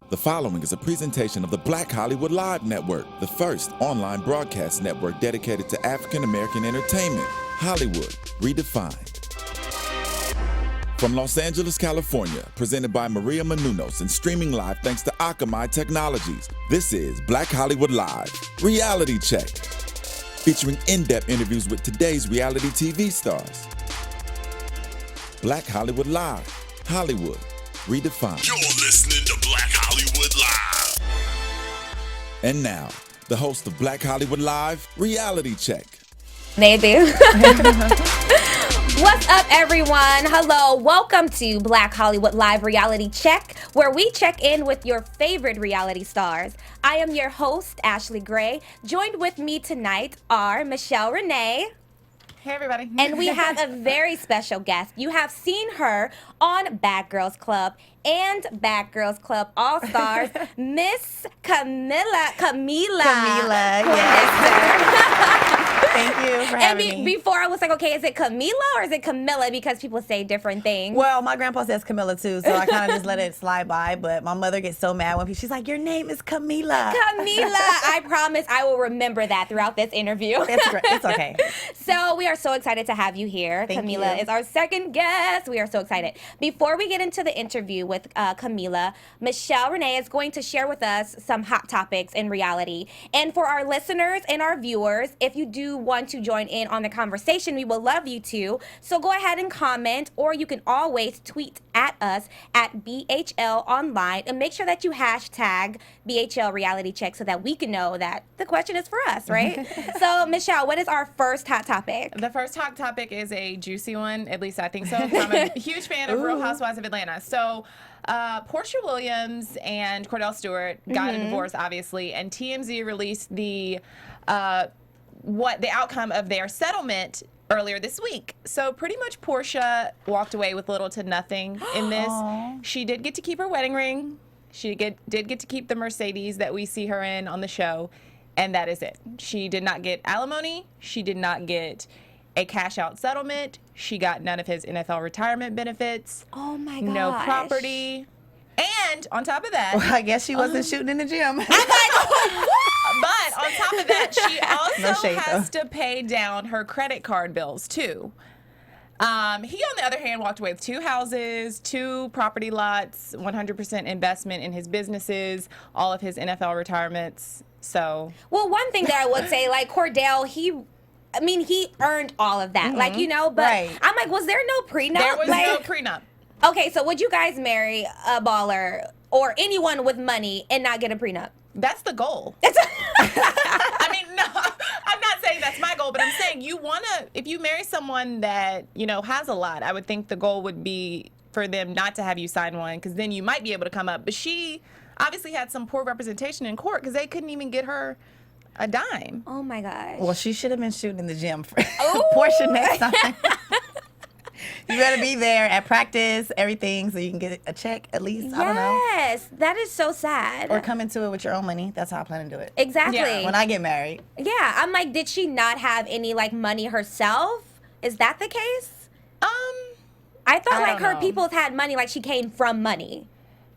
The following is a presentation of the Black Hollywood Live Network, the first online broadcast network dedicated to African American entertainment. Hollywood Redefined. From Los Angeles, California, presented by Maria Menounos and streaming live thanks to Akamai Technologies, this is Black Hollywood Live, Reality Check, featuring in-depth interviews with today's reality TV stars. Black Hollywood Live, Hollywood Redefined. You're listening to Black Hollywood Live. And now, the host of Black Hollywood Live, Reality Check. Maybe. What's up, everyone? Hello. Welcome to Black Hollywood Live Reality Check, where we check in with your favorite reality stars. I am your host, Ashley Gray. Joined with me tonight are Michelle Renee. Hey, everybody. And we have a very special guest. You have seen her on Bad Girls Club and Bad Girls Club All-Stars, Miss Camilla Yes. Thank you for having me. Before I was like, okay, is it Camilla or is it Camilla? Because people say different things. Well, my grandpa says Camilla too, so I kind of just let it slide by. But my mother gets so mad when she's like, your name is Camilla. Camilla. I promise I will remember that throughout this interview. It's great. It's okay. So we are so excited to have you here. Thank Camilla you. is our second guest. We are so excited. Before we get into the interview with Camilla, Michelle Renee is going to share with us some hot topics in reality. And for our listeners and our viewers, if you do want to join in on the conversation, we will love you to. So go ahead and comment, or you can always tweet at us at BHL Online and make sure that you hashtag BHL Reality Check so that we can know that the question is for us, right? So Michelle, what is our first hot topic? The first hot topic is a juicy one, at least I think so. I'm a huge fan of Real Housewives of Atlanta. So Porsha Williams and Cordell Stewart got a divorce, obviously, and TMZ released the outcome of their settlement earlier this week. So pretty much Porsha walked away with little to nothing in this. She did get to keep her wedding ring. She did get to keep the Mercedes that we see her in on the show, and that is it. She did not get alimony. She did not get a cash out settlement. She got none of his NFL retirement benefits. Oh my gosh. No property. And on top of that, Well, I guess she wasn't shooting in the gym. but on top of that, she also has to pay down her credit card bills too. He, on the other hand, walked away with 2 houses, 2 property lots, 100% investment in his businesses, all of his NFL retirements. So, well, one thing that I would say, like Cordell, he earned all of that, like, you know, but Right. I'm like, was there no prenup? there was Like, no prenup. okay, so would you guys marry a baller or anyone with money and not get a prenup? That's the goal. I mean, no, I'm not saying that's my goal, but I'm saying if you marry someone that, you know, has a lot, I would think the goal would be for them not to have you sign one, because then you might be able to come up. But she obviously had some poor representation in court because they couldn't even get her a dime. Oh my gosh. Well, she should have been shooting in the gym for Porsha next time. You better be there at practice, everything, so you can get a check at least. I don't know. Yes, that is so sad. Or come into it with your own money. That's how I plan to do it. Exactly. Yeah. When I get married. Yeah, I'm like, did she not have any like money herself? Is that the case? I thought I like don't her know. people's had money, like she came from money.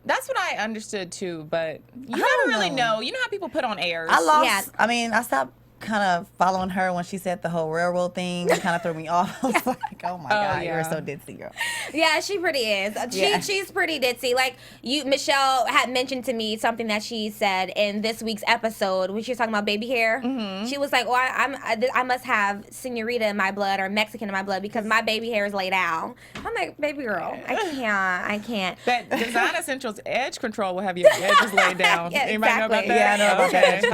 That's what I understood too, but you never don't really know. know. You know how people put on airs. I lost. Yeah. I mean, I stopped kind of following her when she said the whole railroad thing. It kind of threw me off. I was like, oh my God, yeah. you're so ditzy, girl. Yeah, she pretty is. Yeah. She's pretty ditzy. Like Michelle had mentioned to me something that she said in this week's episode when she was talking about baby hair. She was like, "Oh, I must have señorita in my blood or Mexican in my blood because my baby hair is laid out." I'm like, baby girl, I can't. That Design Essentials Edge Control will have your edges laid down. Yeah, Anybody know about exactly. that? Yeah, I know about that edge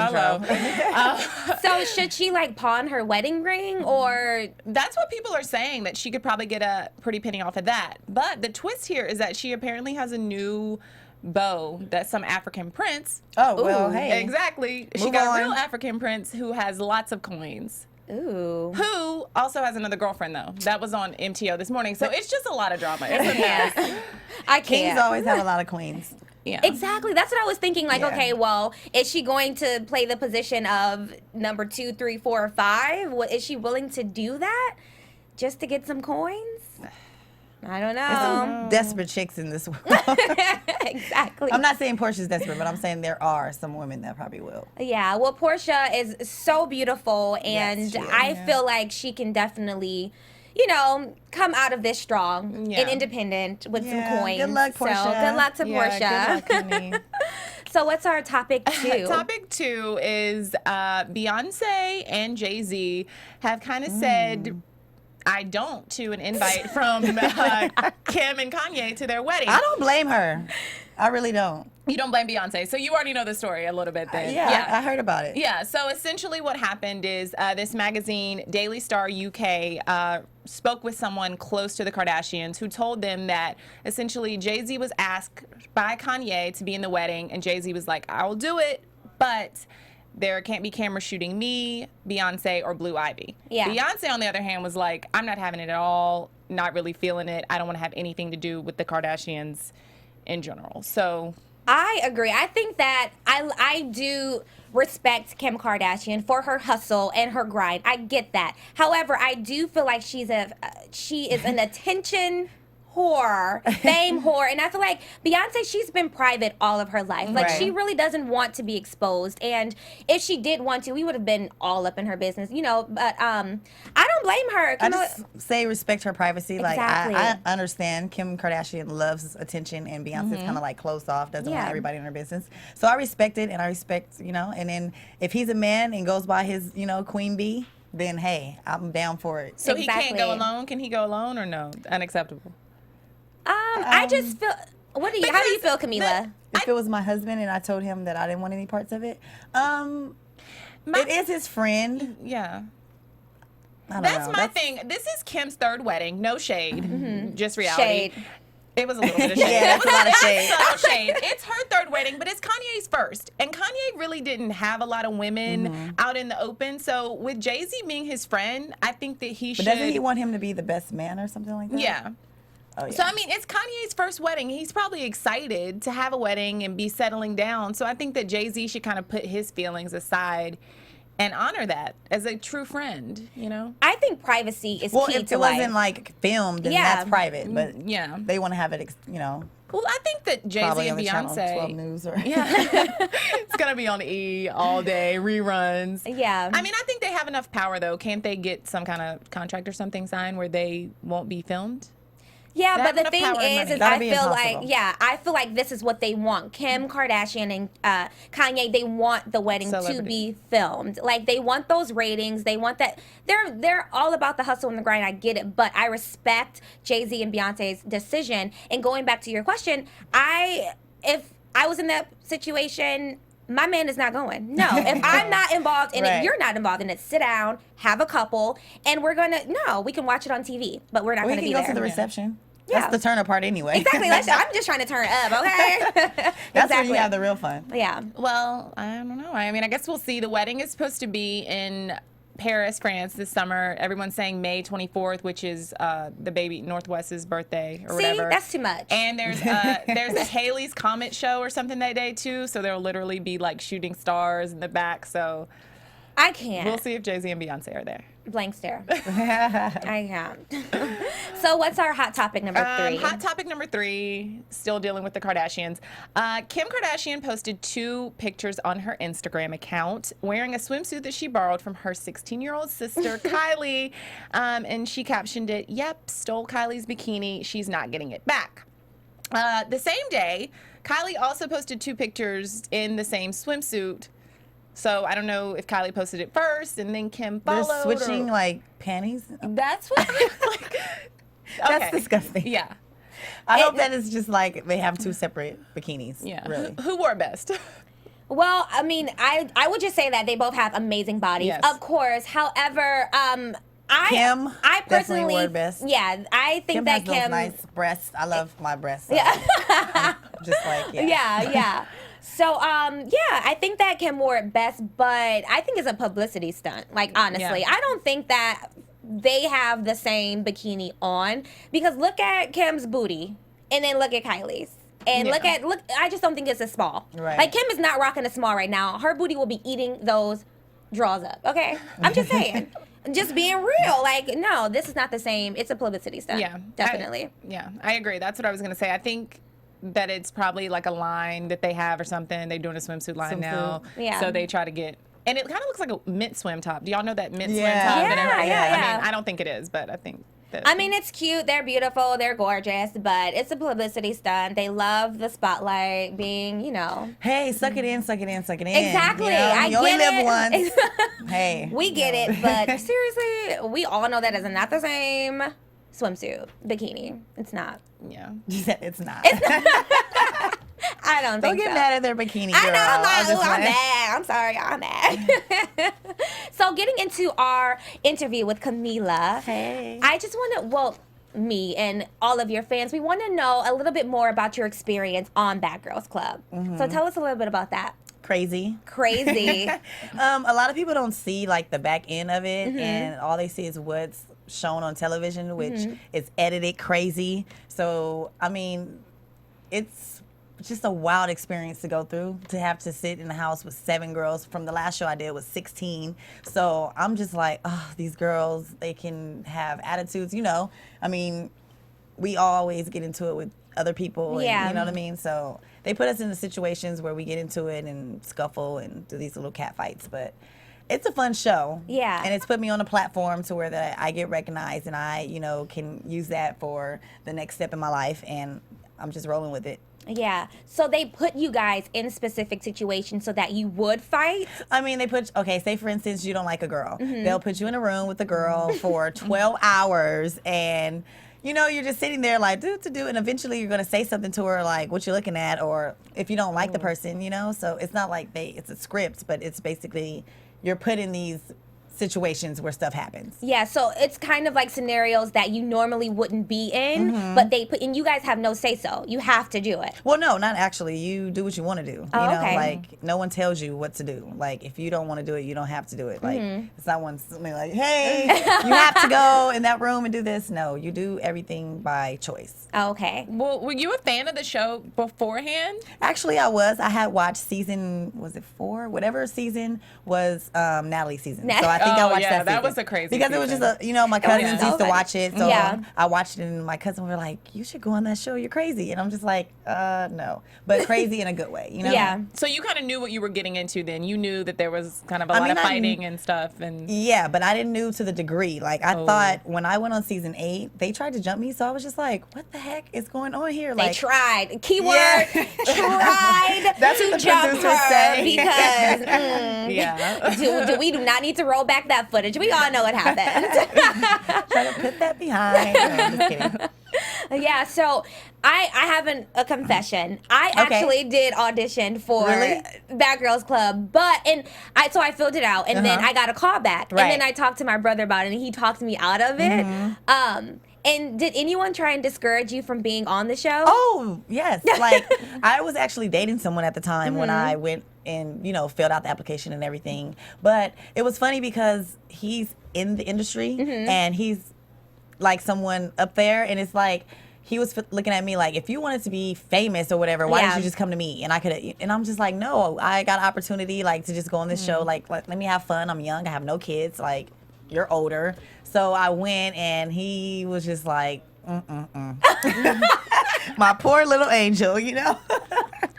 Hello. So should she like pawn her wedding ring or? That's what people are saying, that she could probably get a pretty penny off of that. But the twist here is that she apparently has a new beau, that's some African prince. Oh, well, Ooh, hey. Exactly. She Move got on. a real African prince who has lots of coins. Ooh. Who also has another girlfriend, though. That was on MTO this morning. So it's just a lot of drama. It's a mess. I Kings can't. always have a lot of queens. Yeah. Exactly. That's what I was thinking. Like, Yeah. okay, well, is she going to play the position of number 2, 3, 4, or 5? Is she willing to do that just to get some coins? I don't There's know. some desperate chicks in this world. Exactly. I'm not saying Portia's desperate, but I'm saying there are some women that probably will. Yeah, well, Porsha is so beautiful, and Yes, she is. I feel like she can definitely, come out of this strong and independent with some coins. Good luck, Porsha. So good luck to Porsha. Good luck, honey. So what's our topic 2? Topic 2 is Beyonce and Jay-Z have kind of said I don't to an invite from Kim and Kanye to their wedding. I don't blame her. I really don't. You don't blame Beyonce. So you already know the story a little bit then. I heard about it. Yeah, so essentially what happened is this magazine, Daily Star UK, spoke with someone close to the Kardashians who told them that essentially Jay-Z was asked by Kanye to be in the wedding, and Jay-Z was like, I will do it, but there can't be cameras shooting me, Beyonce, or Blue Ivy. Yeah. Beyonce, on the other hand, was like, I'm not having it at all, not really feeling it. I don't want to have anything to do with the Kardashians in general. So I agree. I think that I do respect Kim Kardashian for her hustle and her grind. I get that. However, I do feel like she is an attention whore, fame whore, and I feel like Beyonce, she's been private all of her life. Like she really doesn't want to be exposed, and if she did want to, we would have been all up in her business, but I don't blame her. I just say respect her privacy. Exactly. Like I understand Kim Kardashian loves attention, and Beyonce's kind of like closed off, doesn't want everybody in her business. So I respect it, and I respect, and then if he's a man and goes by his, Queen Bee, then hey, I'm down for it. So he can't go alone? Can he go alone or no? Unacceptable. I just feel. How do you feel, Camila? If it was my husband and I told him that I didn't want any parts of it, it is his friend. Yeah. I don't That's know. my thing. This is Kim's third wedding. No shade. Just reality. Shade. It was a little bit of shade. Yeah, that's a lot of shade. Subtle shade. It's her third wedding, but it's Kanye's first. And Kanye really didn't have a lot of women out in the open. So with Jay-Z being his friend, I think that he should. But doesn't he want him to be the best man or something like that? Yeah. Oh, yeah. So, I mean, it's Kanye's first wedding. He's probably excited to have a wedding and be settling down. So I think that Jay-Z should kind of put his feelings aside and honor that as a true friend, I think privacy is Well, key if to it life. wasn't like filmed, then Yeah. that's private. But Yeah. they want to have it, Well, I think that Jay-Z probably and on the channel Beyonce. 12 News or Yeah. It's going to be on E all day, reruns. Yeah. I mean, I think they have enough power, though. Can't they get some kind of contract or something signed where they won't be filmed? Yeah, They but have the enough thing power and is money. That'll I be feel like, impossible. I feel like this is what they want. Kim Kardashian and Kanye, they want the wedding to Celebrity. be filmed. Like they want those ratings. They want that. They're all about the hustle and the grind. I get it, but I respect Jay-Z and Beyonce's decision. And going back to your question, if I was in that situation, my man is not going. No, if I'm not involved in it, Right. you're not involved in it. Sit down, have a couple, and we can watch it on TV, but we're not we going to can be go there. to the reception. Yeah. That's the turn part anyway. Exactly. I'm just trying to turn up, okay? That's exactly. when you have the real fun. Yeah. Well, I don't know. I mean, I guess we'll see. The wedding is supposed to be in Paris, France this summer. Everyone's saying May 24th, which is the baby Northwest's birthday or See, whatever. that's too much. And there's a Haley's Comet show or something that day too. So there'll literally be like shooting stars in the back. So I can't. we'll see if Jay-Z and Beyonce are there. Blank stare. I can't. So what's our hot topic number 3? Hot topic number 3, still dealing with the Kardashians. Kim Kardashian posted 2 pictures on her Instagram account wearing a swimsuit that she borrowed from her 16-year-old sister, Kylie. And she captioned it, "Yep, stole Kylie's bikini. She's not getting it back." The same day, Kylie also posted 2 pictures in the same swimsuit. So I don't know if Kylie posted it first and then Kim They're followed. switching like panties. That's what. Like, That's okay. disgusting. Yeah. I hope that it's just like they have 2 separate bikinis. Yeah. Really. Who wore it best? Well, I mean, I would just say that they both have amazing bodies, Yes. of course. However, Kim I definitely personally wore it best. Yeah, I think Kim that has those Kim. nice breasts. I love my breasts. So Yeah. I'm just like, yeah. Yeah. So, I think that Kim wore it best, but I think it's a publicity stunt. Like, honestly, Yeah. I don't think that they have the same bikini on because look at Kim's booty and then look at Kylie's. And Yeah. look, I just don't think it's a small. Right. Like, Kim is not rocking a small right now. Her booty will be eating those draws up. Okay, I'm just saying. Just being real, like, no, this is not the same. It's a publicity stunt. Yeah, Definitely. I agree. That's what I was gonna say. I think that it's probably like a line that they have or something. They're doing a swimsuit line now, Yeah. so they try to get. And it kind of looks like a mint swim top. Do y'all know that mint swim Yeah. top? Yeah, that everybody yeah, has? yeah. I mean, I don't think it is, but I think that. I mean, it's cute. They're beautiful. They're gorgeous. But it's a publicity stunt. They love the spotlight being, you know. Hey, suck it in, suck it in, suck it in. Exactly. You know, I you only get live it. once. Hey. We get it. But seriously, we all know that is not the same swimsuit, bikini. It's not. Yeah. It's not. I don't Don't think get so. mad at their bikini girl. I know, I'm just I'm like- mad. I'm sorry, I'm mad. So getting into our interview with Camilla, Hey. I just want to, well, me and all of your fans, we want to know a little bit more about your experience on Bad Girls Club. Mm-hmm. So tell us a little bit about that. Crazy. Crazy. A lot of people don't see like the back end of it, and all they see is what's shown on television, which is edited crazy. So I mean, it's just a wild experience to go through, to have to sit in the house with 7 girls. From the last show I did was 16. So I'm just like, oh, these girls, they can have attitudes, you know. I mean, we always get into it with other people, and, Yeah. you know what I mean? So they put us into situations where we get into it and scuffle and do these little cat fights, but it's a fun show. Yeah. And it's put me on a platform to where that I get recognized, and I, you know, can use that for the next step in my life, and I'm just rolling with it. Yeah. So they put you guys in specific situations so that you would fight. I mean, they put, okay, say for instance, you don't like a girl. They'll put you in a room with a girl for 12 hours, and, you know, you're just sitting there like, do, and eventually you're going to say something to her like, what you're looking at, or if you don't like the person, you know? So it's not like it's a script, but it's basically, you're put in these situations where stuff happens. Yeah, so it's kind of like scenarios that you normally wouldn't be in, but they put, and you guys have no say so. You have to do it. Well, no, not actually. You do what you want to do. Oh, you know, okay. like no one tells you what to do. Like if you don't want to do it, you don't have to do it. Like it's not one something like, hey, you have to go in that room and do this. No, you do everything by choice. Okay. Well, were you a fan of the show beforehand? Actually, I was. I had watched season, was it 4? Whatever season was Natalie's season. So I think I Oh, watched yeah, that that season. was a crazy Because it was just season. a, you know, my cousins so used to funny. watch it. So Yeah. I watched it, and my cousin were like, you should go on that show. You're crazy. And I'm just like, no. But crazy in a good way, you know? Yeah. So you kind of knew what you were getting into then. You knew that there was kind of a I lot mean, of I fighting and stuff. And Yeah, but I didn't know to the degree. Like, I thought when I went on season 8, they tried to jump me. So I was just like, what the heck is going on here? They Like, tried. Keyword, Yeah. tried That's to what the jump producers her say. because yeah. we do not need to roll back that footage. We all know what happened. try to put that behind. No, I'm just kidding. Yeah, so I have a confession. I Okay. actually did audition for Really? Bad Girls Club, but so I filled it out, and then I got a call back, and then Right. I talked to my brother about it, and he talked me out of it. And did anyone try and discourage you from being on the show? Oh, yes. Like, I was actually dating someone at the time when I went and, you know, filled out the application and everything. But it was funny because he's in the industry and he's like someone up there, and it's like, he was looking at me like, if you wanted to be famous or whatever, why Yeah. didn't you just come to me? And I could, and I'm just like, no, I got an opportunity like to just go on this show. Like, let me have fun. I'm young. I have no kids. Like, you're older. So I went, and he was just like, my poor little angel, you know?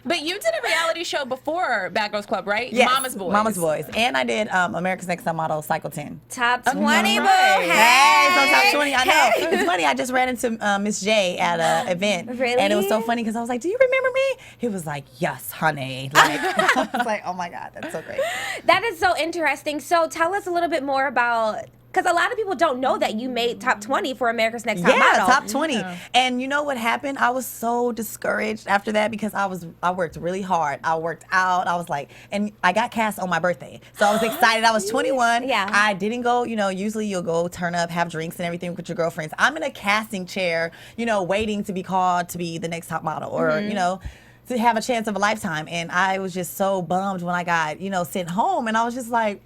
But you did a reality show before Bad Girls Club, right? Yes, Mama's Boys. Mama's Boys. And I did America's Next Top Model Cycle 10. Top 20, right. boo. Hey, so top Hey. 20. I know. It's funny. I just ran into Miss J at an event. Really? And it was so funny because I was like, do you remember me? He was like, yes, honey. Like, I was like, oh my God, that's so great. That is so interesting. So tell us a little bit more about, because a lot of people don't know that you made top 20 for America's Next Top Yeah, Model. top 20. And you know what happened? I was so discouraged after that because I worked really hard. I worked out. I was like, and I got cast on my birthday. So I was excited. I was 21. Yeah. I didn't go, you know, usually you'll go turn up, have drinks and everything with your girlfriends. I'm in a casting chair, you know, waiting to be called to be the next top model or, you know, to have a chance of a lifetime. And I was just so bummed when I got, you know, sent home. And I was just like,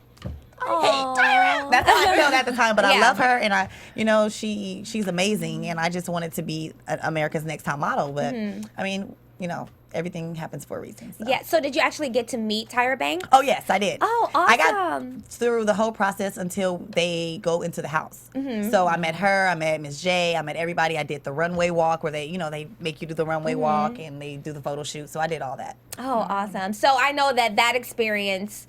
I hate Tyra. That's how I felt at the time, but I Yeah. love her, and I, you know, she's amazing, and I just wanted to be America's Next Top Model. But I mean, you know, everything happens for a reason. So. Yeah. So did you actually get to meet Tyra Banks? Oh, yes, I did. Oh, I got awesome. through the whole process until they go into the house. Mm-hmm. So I met her, I met Miss J, I met everybody. I did the runway walk where they make you do the runway Mm-hmm. walk and they do the photo shoot. So I did all that. Oh, awesome. So I know that experience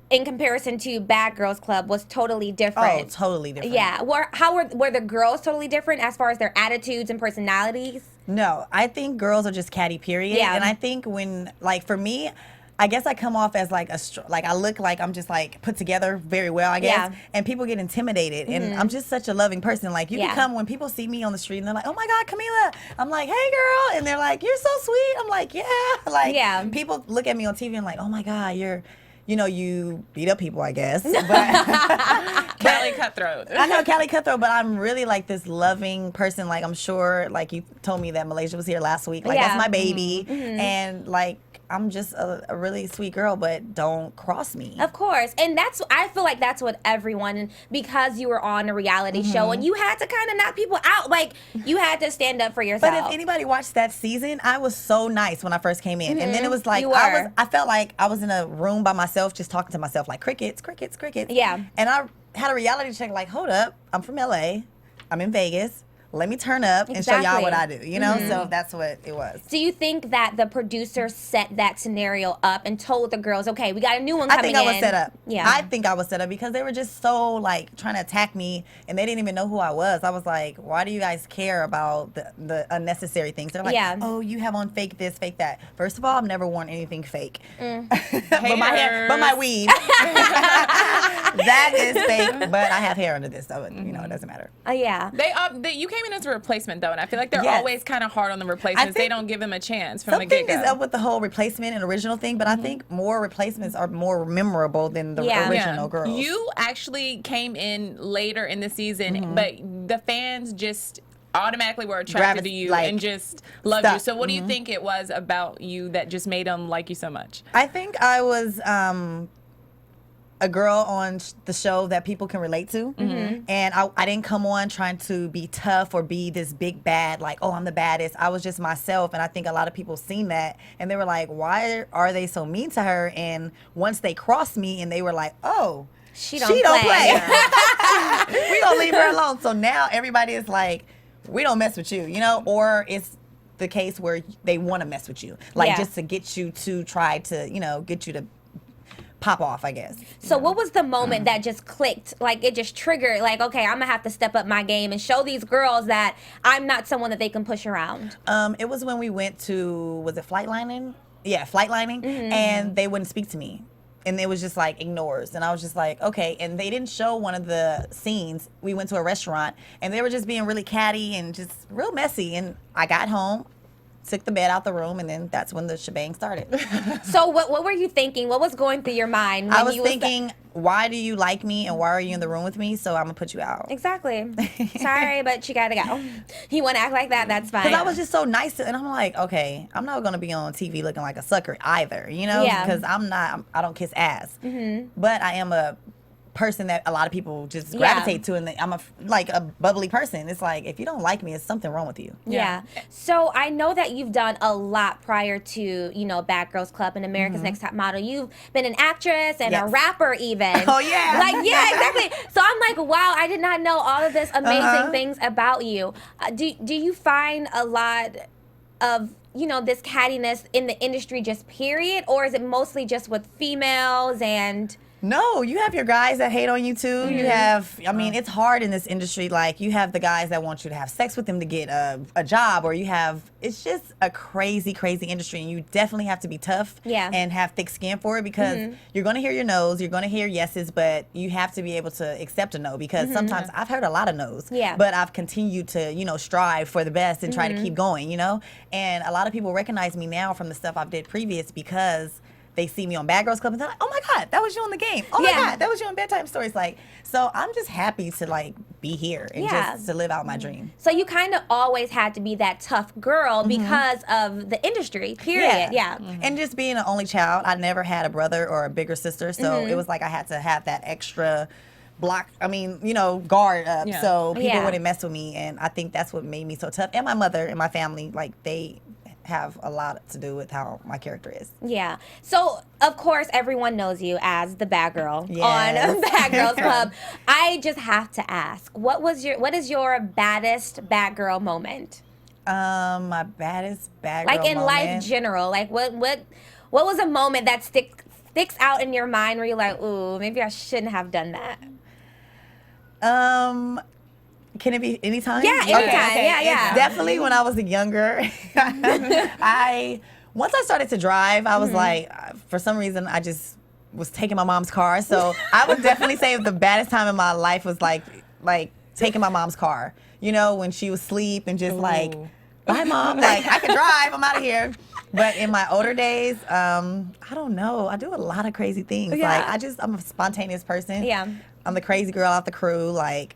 in comparison to Bad Girls Club was totally different. Oh, totally different. Yeah. Were the girls totally different as far as their attitudes and personalities? No, I think girls are just catty, period. Yeah. And I think when, like, for me, I guess I come off as like I look like I'm just like put together very well, I guess. Yeah. And people get intimidated. And I'm just such a loving person. Like, you Yeah. can come when people see me on the street and they're like, oh my God, Camilla. I'm like, hey girl. And they're like, you're so sweet. I'm like, yeah. Like, Yeah. people look at me on TV and like, oh my God, you beat up people, I guess. But Cali Cutthroat. I know Cali Cutthroat, but I'm really like this loving person. Like, I'm sure, like, you told me that Malaysia was here last week. Like, Yeah. that's my baby. And like, I'm just a really sweet girl, but don't cross me. Of course. And I feel like that's what everyone, because you were on a reality show and you had to kind of knock people out. Like, you had to stand up for yourself. But if anybody watched that season, I was so nice when I first came in. And then it was like, You were. I felt like I was in a room by myself, just talking to myself, like, crickets, crickets, crickets. Yeah. And I had a reality check, like, hold up, I'm from LA, I'm in Vegas. Let me turn up and show y'all what I do, you know? So that's what it was. Do you think that the producer set that scenario up and told the girls, okay, we got a new one coming in? I think I was set up. Yeah. I think I was set up because they were just so like trying to attack me and they didn't even know who I was. I was like, why do you guys care about the unnecessary things? They're like, Yeah. oh, you have on fake this, fake that. First of all, I've never worn anything fake. Mm. but my weave. That is fake, but I have hair under this, so it doesn't matter. Yeah. You came in as a replacement though, and I feel like they're Yes. always kind of hard on the replacements. They think don't give them a chance from the Something get-go. is up with the whole replacement and original thing, but I think more replacements are more memorable than the Yeah. original girls. You actually came in later in the season, Mm-hmm. but the fans just automatically were attracted to you like, and just loved you. stuck. So what do you think it was about you that just made them like you so much? I think I was a girl on the show that people can relate to. And I didn't come on trying to be tough or be this big bad, like, oh, I'm the baddest. I was just myself. And I think a lot of people seen that. And they were like, why are they so mean to her? And once they crossed me and they were like, oh, She don't play. we gonna leave her alone. So now everybody is like, we don't mess with you, or it's the case where they want to mess with you, like Yeah. just to get you to try to, get you to pop off, I guess. So what was the moment that just clicked? Like, it just triggered, like, okay, I'm going to have to step up my game and show these girls that I'm not someone that they can push around. It was when we went to, was it flightlining? Yeah, flightlining, and they wouldn't speak to me. And it was just like ignores. And I was just like, okay. And they didn't show one of the scenes. We went to a restaurant and they were just being really catty and just real messy. And I got home, took the bed out the room, and then that's when the shebang started. So what were you thinking? What was going through your mind? When I was you thinking, why do you like me and why are you in the room with me? So I'm going to put you out. Exactly. Sorry, but you got to go. You want to act like that? That's fine. Because I was just so nice. And I'm like, okay, I'm not going to be on TV looking like a sucker either, Yeah. Because I don't kiss ass. But I am a person that a lot of people just Yeah. gravitate to. And I'm like a bubbly person. It's like, if you don't like me, it's something wrong with you. Yeah. So I know that you've done a lot prior to, Bad Girls Club and America's Next Top Model. You've been an actress and a Yes. rapper even. Oh, yeah. Like, yeah, exactly. So I'm like, wow, I did not know all of this amazing things about you. Do you find a lot of, this cattiness in the industry just period? Or is it mostly just with females and... No, you have your guys that hate on you too. You have, it's hard in this industry. Like, you have the guys that want you to have sex with them to get a job, or it's just a crazy, crazy industry. And you definitely have to be tough and have thick skin for it, because you're going to hear your no's, you're going to hear yeses, but you have to be able to accept a no, because sometimes I've heard a lot of no's, but I've continued to, strive for the best and try to keep going, And a lot of people recognize me now from the stuff I've did previous, because they see me on Bad Girls Club and they're like, oh my God, that was you on the game. Oh my God, that was you on Bedtime Stories. Like, so I'm just happy to be here and just to live out my dream. So you kind of always had to be that tough girl because of the industry, period. Yeah. And just being an only child, I never had a brother or a bigger sister. So it was like I had to have that extra guard up so people wouldn't mess with me. And I think that's what made me so tough. And my mother and my family, they have a lot to do with how my character is. Yeah. So, of course, everyone knows you as the bad girl Yes. on Bad Girls Club. I just have to ask, what is your baddest bad girl moment? My baddest bad girl Like in moment. life general. Like what was a moment that sticks out in your mind where you're like, ooh, maybe I shouldn't have done that? Can it be anytime? Yeah, anytime. Yeah. It's definitely when I was younger. Once I started to drive, I was like, for some reason, I just was taking my mom's car. So I would definitely say the baddest time in my life was like taking my mom's car. You know, when she was asleep and just like, bye, Mom. Like, I can drive. I'm out of here. But in my older days, I don't know. I do a lot of crazy things. Yeah. Like, I'm a spontaneous person. Yeah. I'm the crazy girl out the crew. Like,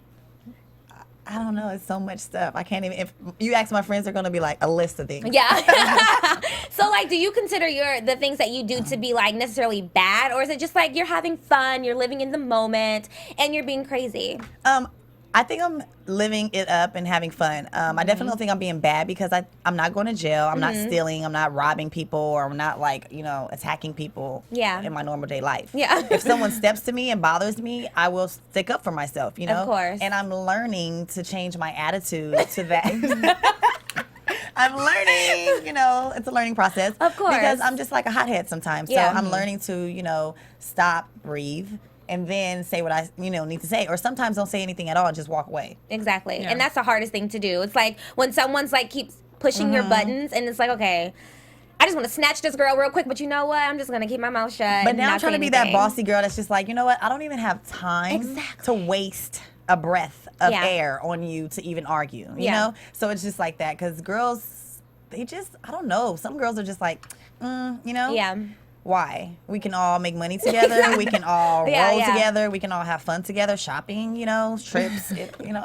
I don't know. It's so much stuff. I can't even. If you ask my friends, they're gonna be like a list of things. Yeah. So, like, do you consider the things that you do to be like necessarily bad, or is it just like you're having fun, you're living in the moment, and you're being crazy? I think I'm living it up and having fun. I definitely don't think I'm being bad because I'm not going to jail. I'm not stealing. I'm not robbing people, or I'm not like, attacking people in my normal day life. Yeah. If someone steps to me and bothers me, I will stick up for myself, Of course. And I'm learning to change my attitude to that. I'm learning, it's a learning process. Of course. Because I'm just like a hothead sometimes. Yeah. So I'm learning to, stop, breathe, and then say what I, need to say. Or sometimes don't say anything at all and just walk away. Exactly. And that's the hardest thing to do. It's like when someone's like keeps pushing your buttons and it's like, okay, I just want to snatch this girl real quick, but you know what? I'm just going to keep my mouth shut. But and now not I'm trying say to be that anything. bossy girl that's just like, you know what? I don't even have time to waste a breath of air on you to even argue, you know? So it's just like that because girls, they just, I don't know. Some girls are just like, Yeah. Why? We can all make money together. We can all roll yeah. together. We can all have fun together, shopping, trips,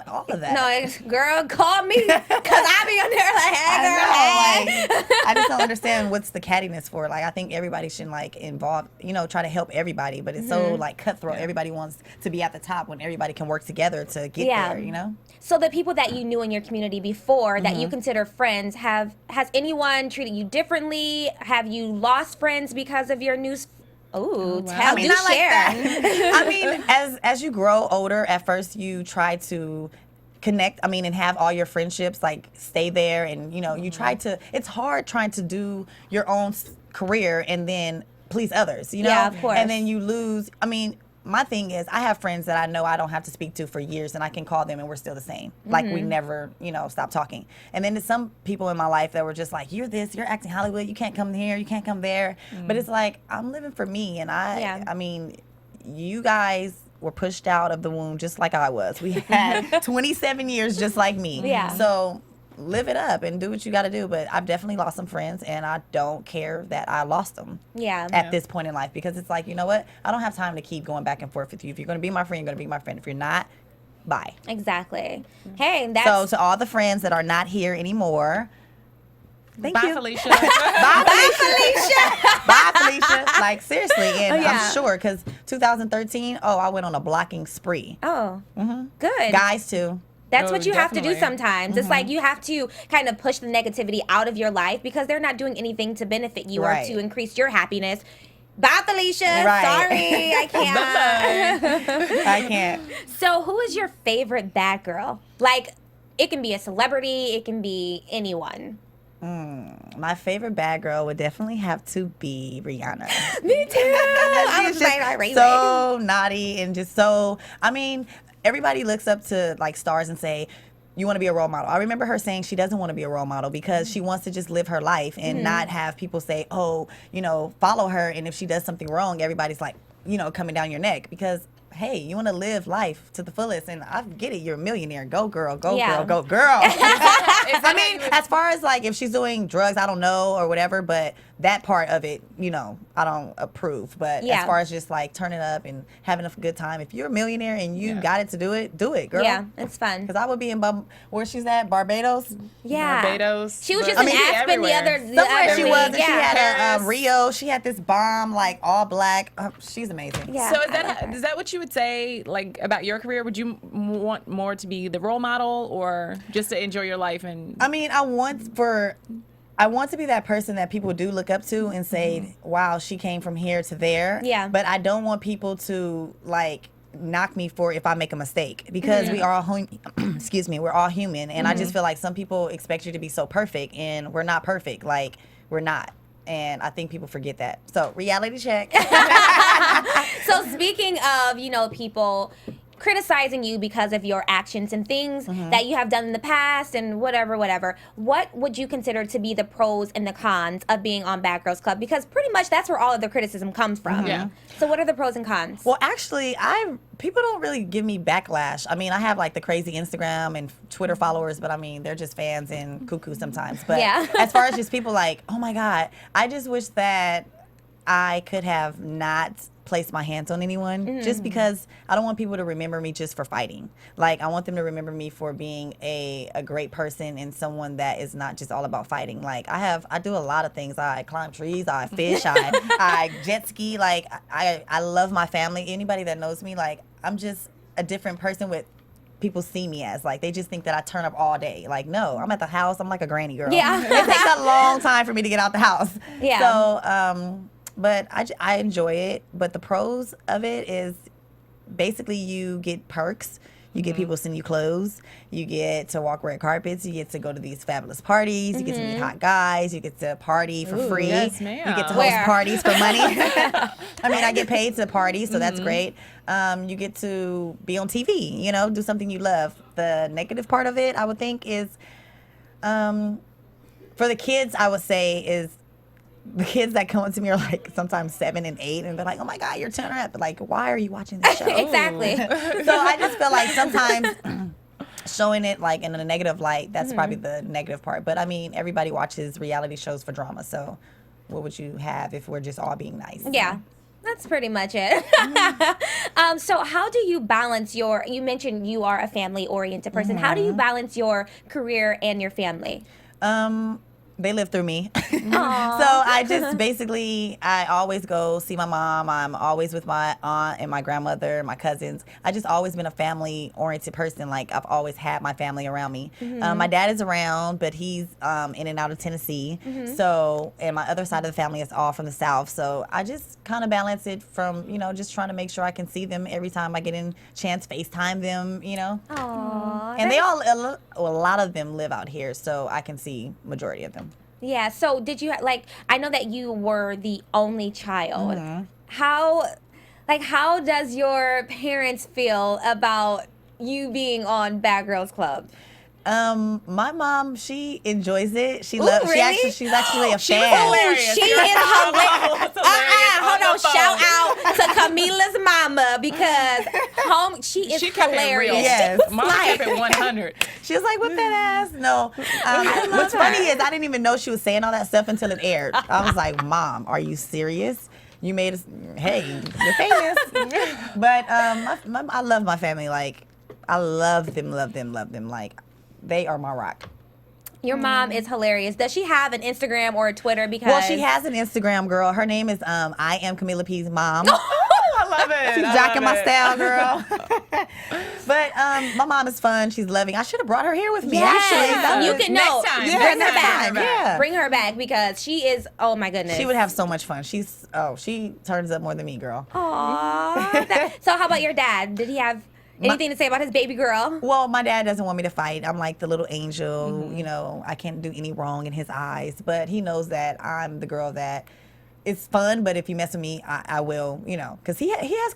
all of that. No, girl, call me because I be on there like, hey, girl, I just don't understand what's the cattiness for. Like, I think everybody should involve, try to help everybody. But it's so cutthroat. Everybody wants to be at the top when everybody can work together to get there. So the people that you knew in your community before that you consider friends, has anyone treated you differently? Have you lost friends because of your news? Ooh, tell me, not share. Like that. I mean, as you grow older, at first you try to connect, and have all your friendships, stay there. And, you try to, it's hard trying to do your own career and then please others, Yeah, of course. And then you lose, my thing is, I have friends that I know I don't have to speak to for years, and I can call them, and we're still the same. Like, we never, stop talking. And then there's some people in my life that were just like, you're this, you're acting Hollywood, you can't come here, you can't come there. But it's like, I'm living for me, and I mean, you guys were pushed out of the womb just like I was. We had 27 years just like me. Yeah. So live it up and do what you got to do. But I've definitely lost some friends, and I don't care that I lost them at this point in life, because it's like, you know what? I don't have time to keep going back and forth with you. If you're going to be my friend, you're going to be my friend. If you're not, bye. Exactly. Hey, that's... So to all the friends that are not here anymore, thank Bye, you. Felicia. Bye, Felicia. Bye, Felicia. Like, seriously. And I'm sure, because 2013, I went on a blocking spree. Oh, good. Guys, too. That's what you have to do definitely. sometimes. It's like you have to kind of push the negativity out of your life because they're not doing anything to benefit you or to increase your happiness. Bye, Felicia. Right. Sorry, I can't. I can't. So, who is your favorite bad girl? Like, it can be a celebrity, it can be anyone. My favorite bad girl would definitely have to be Rihanna. Me too. I was She's like, just so naughty and just so, everybody looks up to stars and say, you want to be a role model. I remember her saying she doesn't want to be a role model because she wants to just live her life and not have people say, follow her. And if she does something wrong, everybody's like, coming down your neck, because hey, you want to live life to the fullest, and I get it, you're a millionaire. Go girl, go girl, go girl. As far as if she's doing drugs, I don't know, or whatever, but that part of it, I don't approve. But as far as just turning up and having a good time, if you're a millionaire and you got it to do it, girl. Yeah, it's fun. Because I would be in where she's at, Barbados. Yeah. Barbados. She was just in Aspen the other Somewhere she was, and she had Paris. a Rio. She had this bomb, all black. She's amazing. Yeah. So is that what you would say about your career? Would you want more to be the role model or just to enjoy your life? And I I want to be that person that people do look up to and say, wow, she came from here to there. Yeah. But I don't want people to like knock me for if I make a mistake, because we are all excuse me, we're all human, and I just feel like some people expect you to be so perfect, and we're not perfect. Like, we're not. And I think people forget that. So, reality check. So speaking of, people criticizing you because of your actions and things that you have done in the past and whatever, what would you consider to be the pros and the cons of being on Bad Girls Club? Because pretty much that's where all of the criticism comes from. Yeah. So what are the pros and cons? Well, actually, people don't really give me backlash. I mean, I have like the crazy Instagram and Twitter followers, but I mean, they're just fans and cuckoo sometimes. But as far as just people like, oh my God, I just wish that I could have not placed my hands on anyone, just because I don't want people to remember me just for fighting. Like, I want them to remember me for being a great person and someone that is not just all about fighting. Like, I do a lot of things. I climb trees, I fish, I jet ski. Like, I love my family. Anybody that knows me, like, I'm just a different person with people see me as. Like, they just think that I turn up all day. Like, no, I'm at the house. I'm like a granny girl. Yeah. It takes a long time for me to get out the house. Yeah. So, but I enjoy it. But the pros of it is basically you get perks. You get people send you clothes. You get to walk red carpets. You get to go to these fabulous parties. You get to meet hot guys. You get to party for free. Yes, ma'am. You get to host Where? parties for money. I mean, I get paid to party, so that's great. You get to be on TV, do something you love. The negative part of it, I would think, is for the kids, I would say, is the kids that come up to me are like sometimes 7 and 8, and they're like, oh my God, you're turning up. But like, why are you watching this show? Exactly. So I just feel like sometimes showing it like in a negative light, that's probably the negative part. But I mean, everybody watches reality shows for drama. So what would you have if we're just all being nice? Yeah. That's pretty much it. So how do you balance you mentioned you are a family-oriented person. How do you balance your career and your family? They live through me. So I just basically, I always go see my mom. I'm always with my aunt and my grandmother, my cousins. I just always been a family-oriented person. Like, I've always had my family around me. My dad is around, but he's in and out of Tennessee. So, and my other side of the family is all from the South. So I just kind of balance it from, just trying to make sure I can see them every time I get in chance, FaceTime them, Aww. And a lot of them live out here, so I can see majority of them. Yeah. So did you I know that you were the only child. How does your parents feel about you being on Bad Girls Club? My mom, she enjoys it. She Ooh, loves. really? She's actually a She was fan. hilarious. She Yeah. is hilarious. That's hilarious Hold on on. the phone. Shout out to Camilla's mama because she is She kept hilarious. it real. Yes. Mama kept it 100. She was like, "What that ass?" No. What's funny is I didn't even know she was saying all that stuff until it aired. I was like, "Mom, are you serious? You made us. Hey, you're famous." But I love my family. Like, I love them. Like, they are my rock. Your mom is hilarious. Does she have an Instagram or a Twitter? Because Well, she has an Instagram, girl. Her name is I am Camilla P's mom. I love it. She's jocking my style, girl. But my mom is fun. She's loving. I should have brought her here with me. Yes. Actually, You can Next time. Yeah, bring her next back. time, yeah. Bring her back because she is. Oh my goodness. She would have so much fun. She turns up more than me, girl. Aww. So how about your dad? Did he have anything to say about his baby girl? Well, my dad doesn't want me to fight. I'm like the little angel. I can't do any wrong in his eyes. But he knows that I'm the girl that it's fun. But if you mess with me, I will. Because he has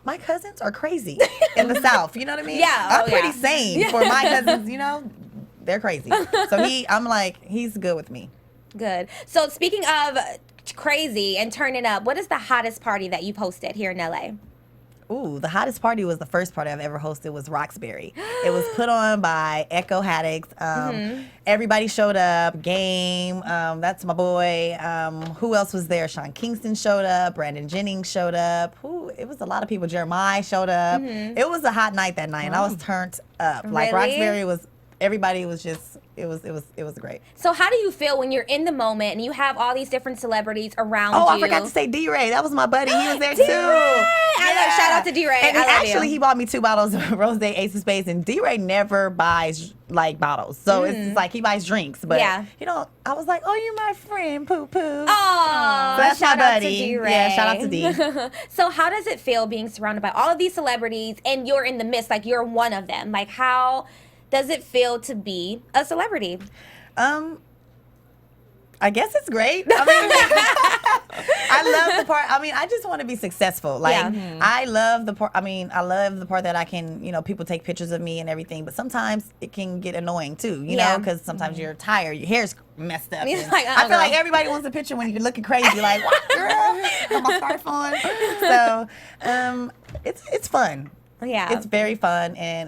my cousins are crazy in the South. You know what I mean? Yeah. I'm pretty sane for my cousins. They're crazy. So I'm like, he's good with me. Good. So speaking of crazy and turning up, what is the hottest party that you've hosted here in LA? Ooh, the hottest party was the first party I've ever hosted was Roxbury. It was put on by Echo Haddix. Everybody showed up. Game, that's my boy. Who else was there? Sean Kingston showed up. Brandon Jennings showed up. It was a lot of people. Jeremiah showed up. It was a hot night that night, and I was turned up. Like, Really? Roxbury was, everybody was just it was great. So how do you feel when you're in the moment and you have all these different celebrities around Oh, you? I forgot to say D-Ray. That was my buddy. He was there too. I love, shout out to D-Ray. And I love actually, you. he bought me 2 bottles of Rose Ace of Spades, and D-Ray never buys like bottles. So it's like he buys drinks. But, you know, I was like, oh, you're my friend, Poo-Poo. Oh, So that's shout my out buddy. to D-Ray. Yeah, shout out to D. So how does it feel being surrounded by all of these celebrities and you're in the midst, like you're one of them? Like, how does it feel to be a celebrity? I guess it's great. I mean, I love the part. I mean, I just want to be successful. Like, I love the part. I mean, I love the part that I can, you know, people take pictures of me and everything. But sometimes it can get annoying too, you know, because sometimes you're tired, your hair's messed up. It's and like, I feel like everybody wants a picture when you're looking crazy. Like, what, girl? Got my scarf on. So, it's fun. Yeah. It's very fun, and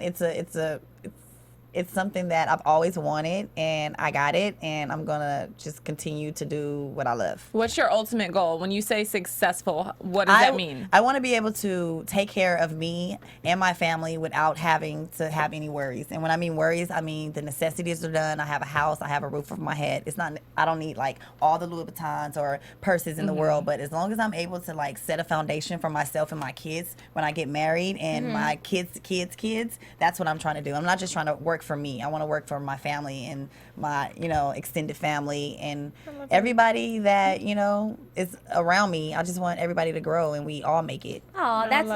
it's something that I've always wanted, and I got it, and I'm gonna just continue to do what I love. What's your ultimate goal? When you say successful, what does that mean? I want to be able to take care of me and my family without having to have any worries. And when I mean worries, I mean the necessities are done. I have a house. I have a roof over my head. It's not. I don't need like all the Louis Vuittons or purses in the world. But as long as I'm able to like set a foundation for myself and my kids when I get married, and my kids, that's what I'm trying to do. I'm not just trying to work for me. I want to work for my family and my, you know, extended family and everybody that, you know, is around me. I just want everybody to grow and we all make it. Oh, that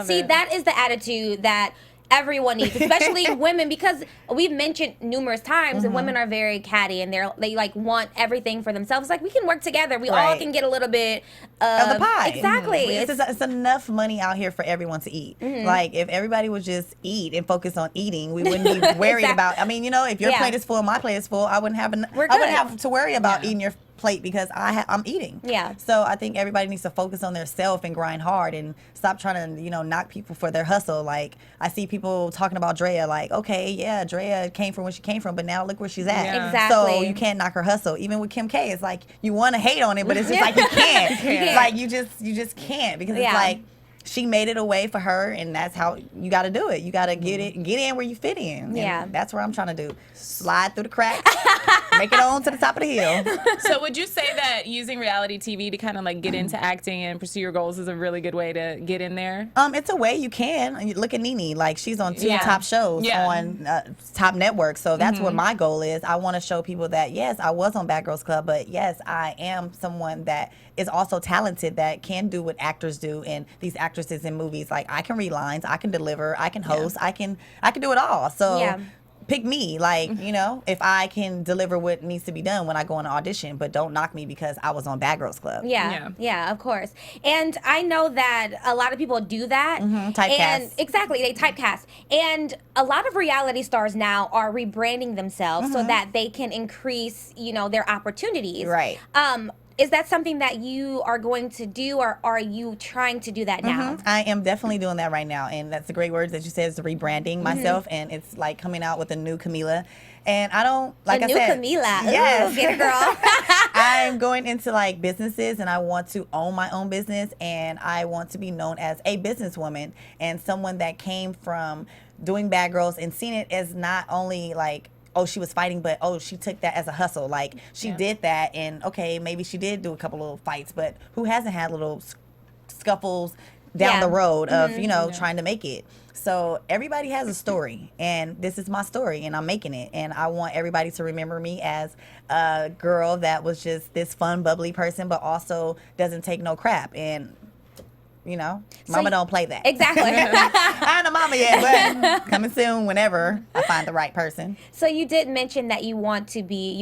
is the attitude that everyone needs, especially women, because we've mentioned numerous times that women are very catty and they like want everything for themselves. Like, we can work together. We all can get a little bit of the pie. Exactly. It's enough money out here for everyone to eat. Like, if everybody would just eat and focus on eating, we wouldn't be worried about. I mean, you know, if your plate is full, my plate is full, I wouldn't have to worry about eating your plate because I'm eating. Yeah. So I think everybody needs to focus on their self and grind hard and stop trying to, you know, knock people for their hustle. Like, I see people talking about Drea, like, okay, yeah, Drea came from where she came from, but now look where she's at. Yeah. Exactly. So you can't knock her hustle. Even with Kim K, it's like you want to hate on it, but it's just like you can't. Like, you just can't, because it's like she made it a way for her, and that's how you got to do it. You got to get in where you fit in. And that's what I'm trying to do. Slide through the cracks, make it on to the top of the hill. So would you say that using reality TV to kind of like get into acting and pursue your goals is a really good way to get in there? It's a way you can. Look at Nene. Like, she's on 2 top shows on top networks. So that's what my goal is. I want to show people that, yes, I was on Bad Girls Club, but yes, I am someone that is also talented, that can do what actors do, and these actresses in movies, like, I can read lines, I can deliver, I can host, I can do it all. So pick me, like, you know, if I can deliver what needs to be done when I go on an audition, but don't knock me because I was on Bad Girls Club. Yeah, of course. And I know that a lot of people do that. Typecast. And exactly, they typecast. And a lot of reality stars now are rebranding themselves so that they can increase, you know, their opportunities. Right. Is that something that you are going to do, or are you trying to do that now? I am definitely doing that right now, and that's the great words that you said, is rebranding myself, and it's like coming out with a new Camilla. And I don't, like I said, Camilla. Yes. Ooh, get it, girl. I'm going into like businesses, and I want to own my own business, and I want to be known as a businesswoman and someone that came from doing Bad Girls and seen it as not only like, oh, she was fighting, but oh, she took that as a hustle. Like, she did that, and okay, maybe she did do a couple little fights, but who hasn't had little scuffles down the road of, you know, trying to make it? So everybody has a story, and this is my story, and I'm making it, and I want everybody to remember me as a girl that was just this fun, bubbly person, but also doesn't take no crap. And you know, mama don't play that. Exactly. I ain't a mama yet, but coming soon whenever I find the right person. So you did mention that you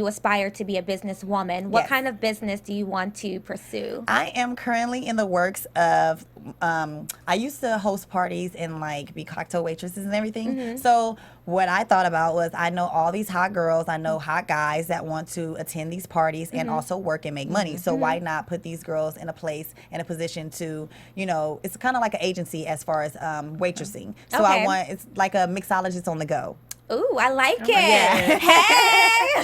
aspire to be a businesswoman. What kind of business do you want to pursue? I am currently in the works of, I used to host parties and like be cocktail waitresses and everything. So what I thought about was, I know all these hot girls, I know hot guys that want to attend these parties and also work and make money. So why not put these girls in a place, in a position to, you know, it's kind of like an agency as far as waitressing. So I want, it's like a mixologist on the go. Ooh, I like it. Yeah. Hey.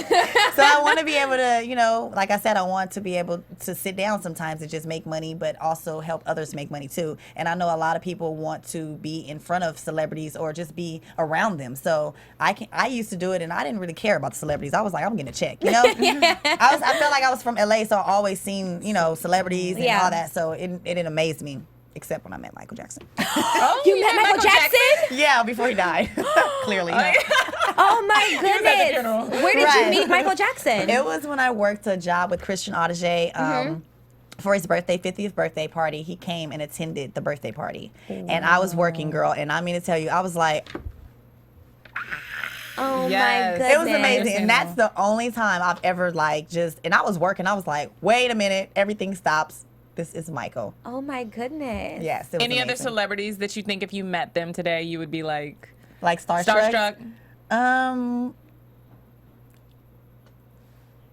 So I want to be able to, you know, like I said, I want to be able to sit down sometimes and just make money, but also help others make money too. And I know a lot of people want to be in front of celebrities or just be around them. So I used to do it, and I didn't really care about the celebrities. I was like, I'm getting a check, you know. I felt like I was from LA, so I always seen, you know, celebrities and all that. So it didn't amaze me. Except when I met Michael Jackson. Oh, You met Michael Jackson? Yeah, before he died. Clearly. You know. Oh my at the funeral. goodness. Where did you meet Michael Jackson? It was when I worked a job with Christian Audigier. For his birthday, 50th birthday party, he came and attended the birthday party. And I was working, girl. And I mean to tell you, I was like, Oh Yes. my goodness. it was amazing. And that's the only time I've ever like just, and I was working. I was like, wait a minute, everything stops. This is Michael. Oh my goodness. Yes. It was Any other amazing. celebrities that you think if you met them today, you would be like Like starstruck? starstruck?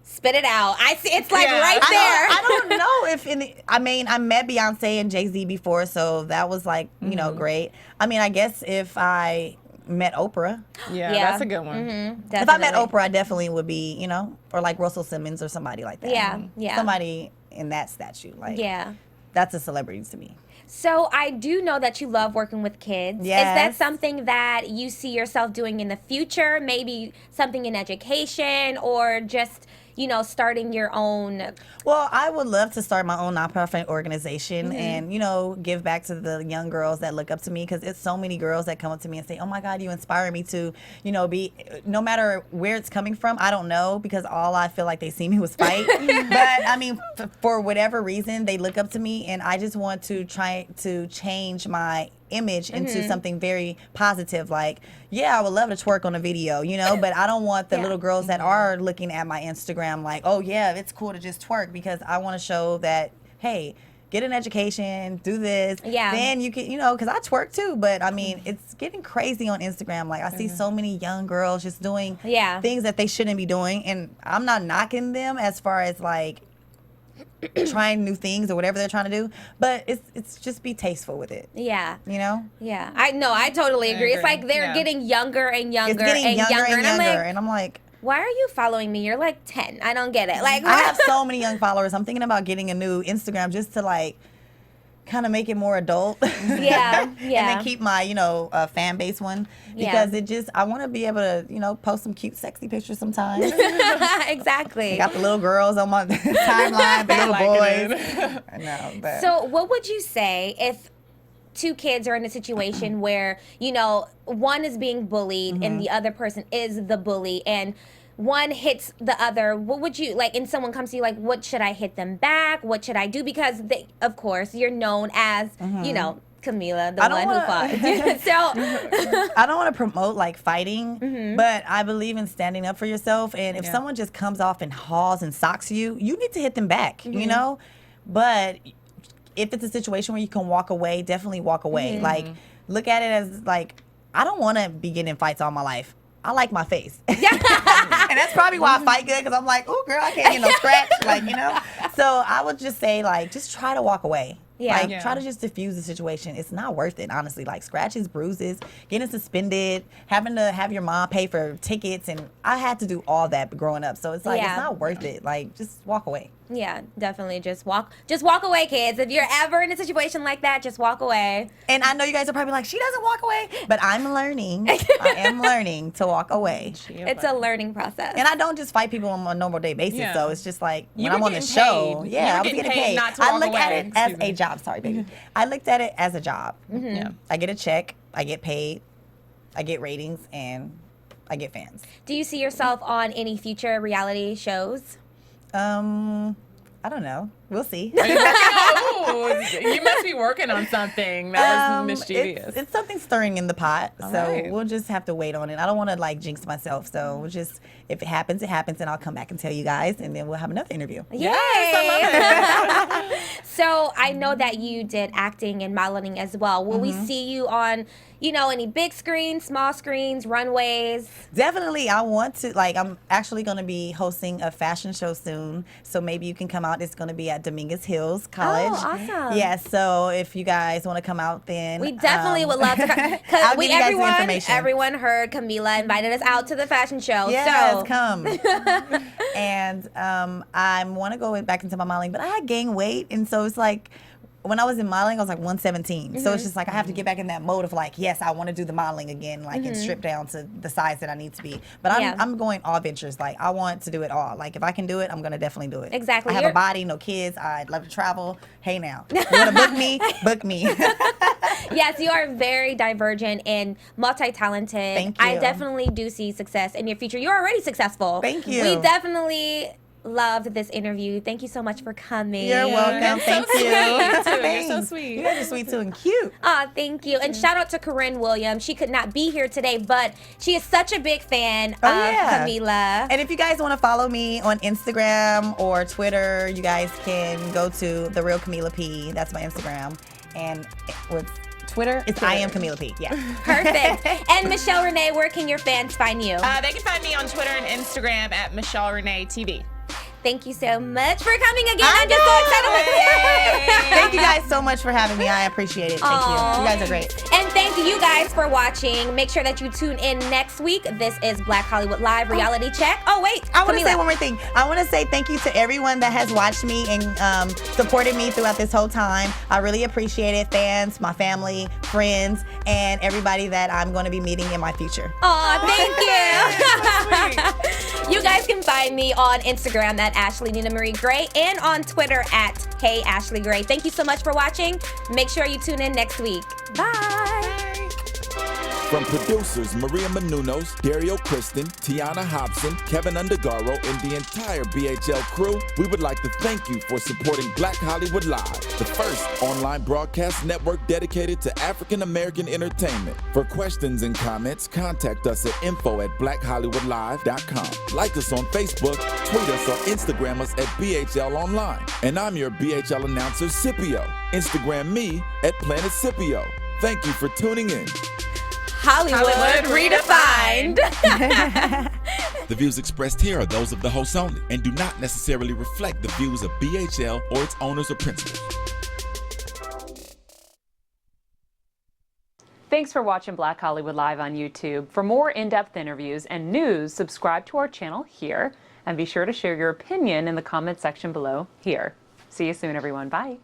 Spit it out. I see. It's like Yeah. right there. I don't know if I mean, I met Beyonce and Jay-Z before, so that was like, you know, great. I mean, I guess if I met Oprah, Yeah, Yeah. that's a good one. if I met Oprah, I definitely would be, you know, or like Russell Simmons or somebody like that. Yeah, yeah. Somebody in that statue. Like, Yeah. that's a celebrity to me. So I do know that you love working with kids. Is that Yes. something that you see yourself doing in the future? Maybe something in education or just, you know, starting your own? Well, I would love to start my own nonprofit organization and, you know, give back to the young girls that look up to me, because it's so many girls that come up to me and say, oh my God, you inspire me to, you know, be, no matter where it's coming from, I don't know, because all I feel like they see me was fight. But I mean, for whatever reason, they look up to me, and I just want to try to change my image into something very positive. Like, yeah, I would love to twerk on a video, you know, but I don't want the little girls that are looking at my Instagram like, oh yeah, it's cool to just twerk, because I want to show that, hey, get an education, do this. Yeah. Then you can, you know, because I twerk too, but I mean, it's getting crazy on Instagram. Like, I see so many young girls just doing things that they shouldn't be doing, and I'm not knocking them as far as like trying new things or whatever they're trying to do, but it's just be tasteful with it. Yeah. You know? Yeah. I totally agree. It's agree. like they're Yeah. getting younger and younger It's getting younger and I'm younger, like, and I'm like, why are you following me? You're like 10. I don't get it. Like, I have so many young followers. I'm thinking about getting a new Instagram just to like kind of make it more adult. Yeah, And yeah. then keep my, you know, fan base one, Yeah. because it just, I want to be able to, you know, post some cute, sexy pictures sometimes. Exactly. Got the little girls on my timeline, the little Liking boys. I know, but So, what would you say if two kids are in a situation where, you know, one is being bullied and the other person is the bully, and one hits the other? What would you like? And someone comes to you like, what should I hit them back? What should I do? Because they, of course, you're known as, you know, Camilla, the I don't one who fought. So, I don't want to promote like fighting, but I believe in standing up for yourself. And if someone just comes off and hauls and socks you, you need to hit them back, you know? But if it's a situation where you can walk away, definitely walk away. Like, look at it as like, I don't want to be getting in fights all my life. I like my face. And that's probably why I fight good, because I'm like, oh, girl, I can't get no scratch. Like, you know? So I would just say, like, just try to walk away. Yeah. Like, Yeah. try to just diffuse the situation. It's not worth it, honestly. Like, scratches, bruises, getting suspended, having to have your mom pay for tickets. And I had to do all that growing up. So it's like, Yeah. it's not worth it. Like, just walk away. yeah, definitely just walk away, kids. If you're ever in a situation like that, just walk away. And I know you guys are probably like, she doesn't walk away. But I'm learning. I am learning to walk away. It's a learning process. And I don't just fight people on a normal day basis, Yeah. so it's just like You when were I'm on the getting show, paid. yeah, You were I was getting getting paid paid. not to I walk look at away. it as Excuse a me. job. Sorry, baby. I looked at it as a job. Yeah. I get a check, I get paid, I get ratings, and I get fans. Do you see yourself on any future reality shows? I don't know. We'll see. Oh, you must be working on something that was mischievous. It's something stirring in the pot, so right. we'll just have to wait on it. I don't want to like jinx myself, so we'll just, if it happens, and I'll come back and tell you guys, and then we'll have another interview. Yes, I love it. So I know that you did acting and modeling as well. Will we see you on, you know, any big screens, small screens, runways? Definitely, I want to, like, I'm actually going to be hosting a fashion show soon, so maybe you can come out. It's going to be at at Dominguez Hills College. Oh, awesome. Yes, so if you guys want to come out, then We definitely would love to come. I'll Because give you guys the information. everyone heard Camilla invited us out to the fashion show. Yes, so come. And I want to go back into my modeling, but I gained weight, and so it's like, when I was in modeling, I was like 117. So it's just like I have to get back in that mode of like, yes, I want to do the modeling again, like and strip down to the size that I need to be. But I'm going all ventures. Like I want to do it all. Like if I can do it, I'm gonna definitely do it. Exactly. I have a body, no kids. I'd love to travel. Hey now, you want to book me? Book me. Yes, you are very divergent and multi-talented. Thank you. I definitely do see success in your future. You're already successful. Thank you. We definitely loved this interview. Thank you so much for coming. You're welcome. Thank you. You're so Thanks. sweet. You guys are sweet too and cute. Thank you. And shout out to Corinne Williams. She could not be here today, but she is such a big fan of Camilla. And if you guys want to follow me on Instagram or Twitter, you guys can go to The Real Camilla P. That's my Instagram. And with Twitter, it's I Am Camilla P. Yeah. Perfect. And Michelle Renee, where can your fans find you? They can find me on Twitter and Instagram at Michelle Renee TV. Thank you so much for coming again. I'm just so excited. Thank you guys so much for having me. I appreciate it. Thank you. You guys are great. And thank you guys for watching. Make sure that you tune in next week. This is Black Hollywood Live Reality Check. Oh, wait. I want to say one more thing. I want to say thank you to everyone that has watched me and supported me throughout this whole time. I really appreciate it. Fans, my family, friends, and everybody that I'm going to be meeting in my future. Thank you. You guys can find me on Instagram at Ashley Nina Marie Gray and on Twitter at Hey Ashley Gray. Thank you so much for watching. Make sure you tune in next week. Bye. From producers Maria Menounos, Dario Kristen, Tiana Hobson, Kevin Undergaro, and the entire BHL crew, we would like to thank you for supporting Black Hollywood Live, the first online broadcast network dedicated to African American entertainment. For questions and comments, contact us at info@blackhollywoodlive.com. Like us on Facebook, tweet us or Instagram us at BHL Online. And I'm your BHL announcer, Scipio. Instagram me at Planet Scipio. Thank you for tuning in. Hollywood redefined. The views expressed here are those of the hosts only and do not necessarily reflect the views of BHL or its owners or principals. Thanks for watching Black Hollywood Live on YouTube. For more in-depth interviews and news, subscribe to our channel here and be sure to share your opinion in the comment section below here. See you soon, everyone. Bye.